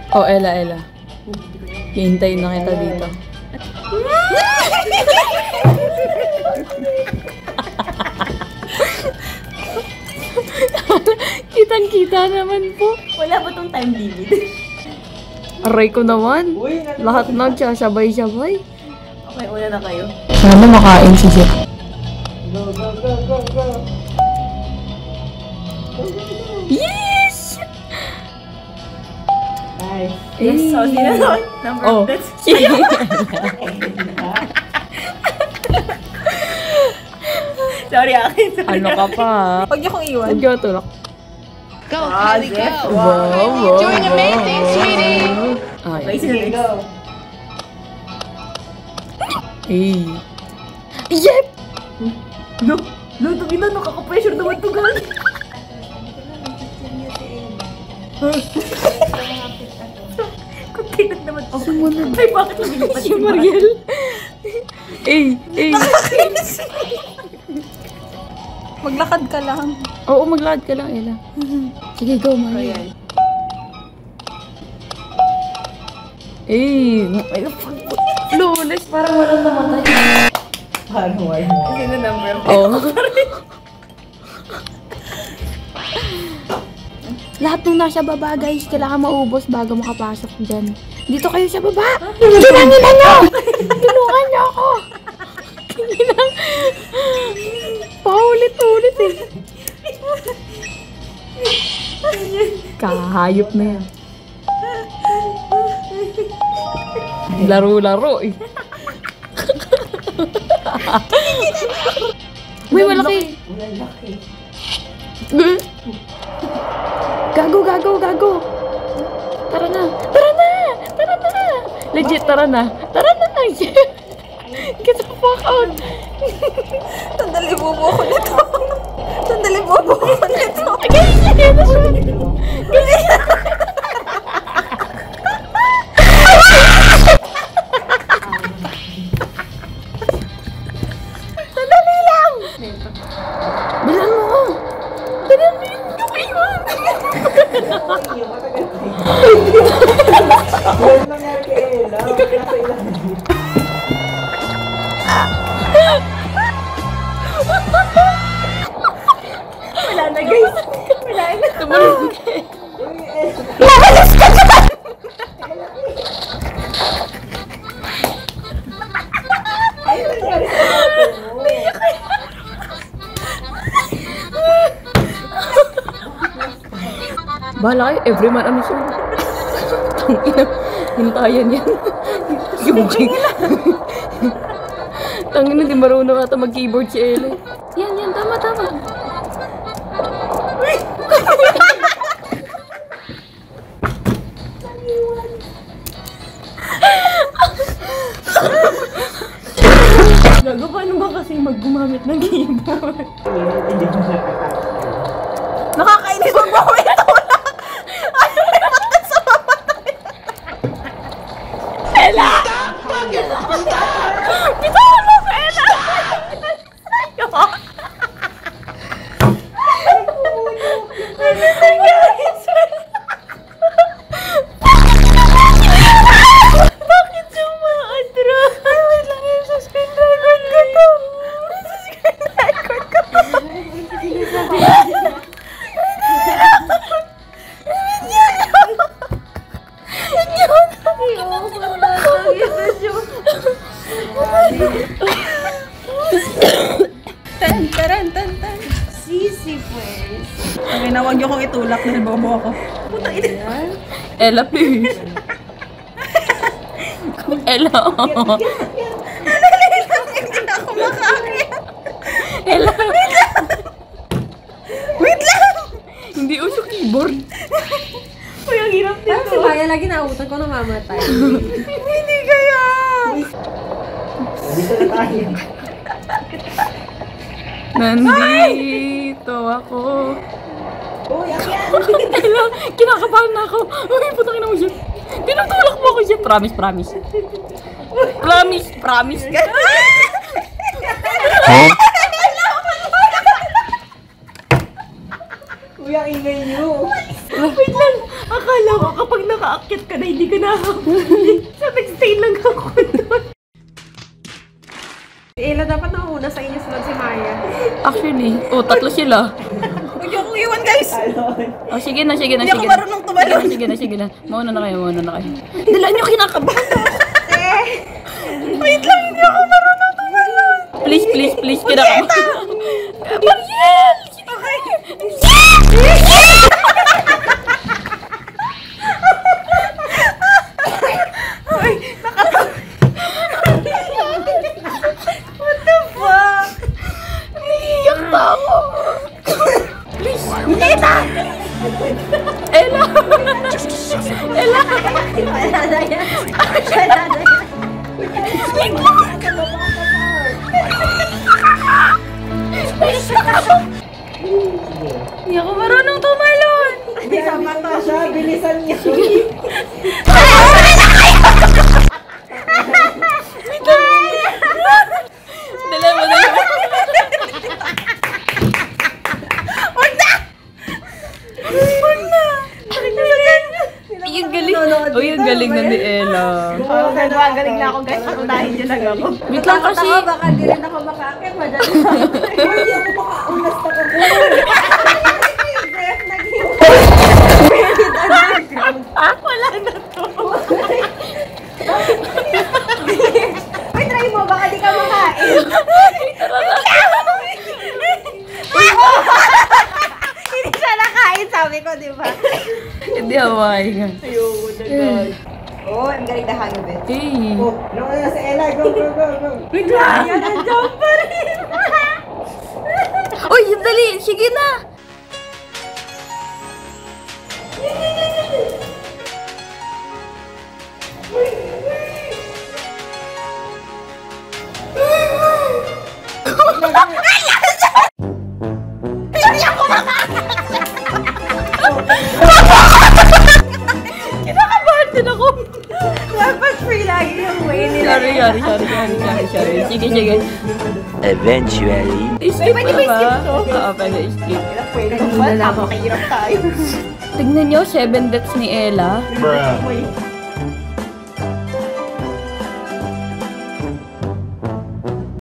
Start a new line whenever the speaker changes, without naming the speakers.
Oh, Ella. Hihintayin na kita dito. Kitang-kita naman po.
Wala ba tong time limit?
Aray ko naman. Lahat nagsasabay-sabay.
Okay, una na kayo.
Sana makain si Jeff.
Go.
Yes!
Nice.
Yes, so sino naman? Number
Oh.
that's Sorry, akin.
Ano ka pa?
Huwag niyo kong iwan.
Huwag yung tulak.
Go, Kylie,
Jeff.
go.
Wow.
Doing amazing, sweetie.
Ay.
Okay, sino next?
Go.
Hey. Yep!
No, tugina, nakaka-pressure naman to, girl. Kunti na naman.
Sumunod.
Ay, bakit lumilipad
Si Mariel. Hey.
Maglakad ka lang.
Oo, maglakad ka lang, Ella. Sige, go, Mariel.
Ayan.
Ay, flawless, parang walang namatay.
Paano?
Sino number?
Oh. Lahat ng nasa baba, guys, kailangan maubos bago makapasok dyan. Dito kayo sa baba! Kinangin na nyo! Tulungan nyo ako! Kinang... Paulit-ulit eh. Kahayop na yan. Laro-laro eh. May malaki. Gago. Tara na. Legit, tara na. Get the fuck out.
Sandali, bobo ko nito.
Bilang mo. Bilang mo yung iwan.
Ano nangyari kay Ella? Nasa ilang.
Wala na, guys. Wala na.
Tumalong kayo.
Ano nangyari sa ate mo?
Bahala kayo, every man ano siya. Tangina, hintayan yan. Yung G. Tangina, di marunong ata mag-keyboard si Ella. Yan, tama.
Gago, paano ba kasi mag-gumamit ng keyboard?
Hindi mo nakakatawa.
Nakakainis mag-gumamit ako na. Ano naman na sa mamatay? Ella! Bitawan mo ko, Ella! Ano nangyari sa'yo? Bakit sumaadra? Ay, wait lang yun sa screen record ko to. Sa screen record ko to. Tan. Sisi, pues. Okay na, huwag niyo kong itulak dahil bobo ako. Puta, ina.
Ella, please. Ella.
Dali lang, hindi na ako makakaya.
Ella.
Wait lang!
Hindi uso keyboard.
Uy, ang hirap
Parang si
dito.
Maya lagi nauutan ko na mamatay.
Hindi kaya.
Dito na tayo.
Nandito ako.
Uy, akyat!
Ella, kinakabahan na ako. Uy, putangin na mo siya. Tinutulak mo ako siya. Promise. Promise.
Uy, ang ingay niyo.
Wait lang. akala ko kapag nakaakyat ka na, hindi ka nakahuli. Sabi, stay lang ako doon. Si Ella dapat nauna sa inyo sunod si Maya.
Actually, tatlo sila.
Huwag niyo akong iwan, guys!
Oh, sige na, sige na,
Hindi
sige
ako
na.
marunong tumalon.
Sige na, sige na. Mauna na kayo, mauna na kayo. Dala niyo kinakabahan.
Wait lang, hindi ako marunong tumalon.
Please, please, please, kinakabahan. Mariel!
What the fuck?
Iyak na ako. Please. Ella! Ella! Ella!
Wala na yan. Wala na yan.
Hindi ako marunong tumalon.
Sama to siya, bilisan niya.
Dala mo, dala mo. Yung galing. Oh, yung galing na ni Ella.
Oo, galing na ako, guys. Patunahin niyo lang ako.
Wait lang kasi.
Baka di rin ako makakit. Madali.
Hindi ako makaunas pa ka po.
Wala na to.
Uy, try mo. Baka di ka makain. Hindi siya nakain, sabi ko, di ba?
Hindi ako makahinga.
Ayoko na, guys.
Oh, ang galing na hangin, Ben.
Hey.
Oh, nauna na si Ella. Go, go, go, go.
Wait lang. Yan, nandiyan pa rin.
Uy, dali. Sige na. Kinakabahan din ako.
Dapat free lagi yung way nila.
Sorry. Sige, sige.
Eventually.
Skip
Pwede
na
ba
ba?
skip to?
Oo, pwede skip.
Pwede
Wala, mahirap tayo.
Tignan nyo, 7 deaths ni Ella.
Bruh.
Wait.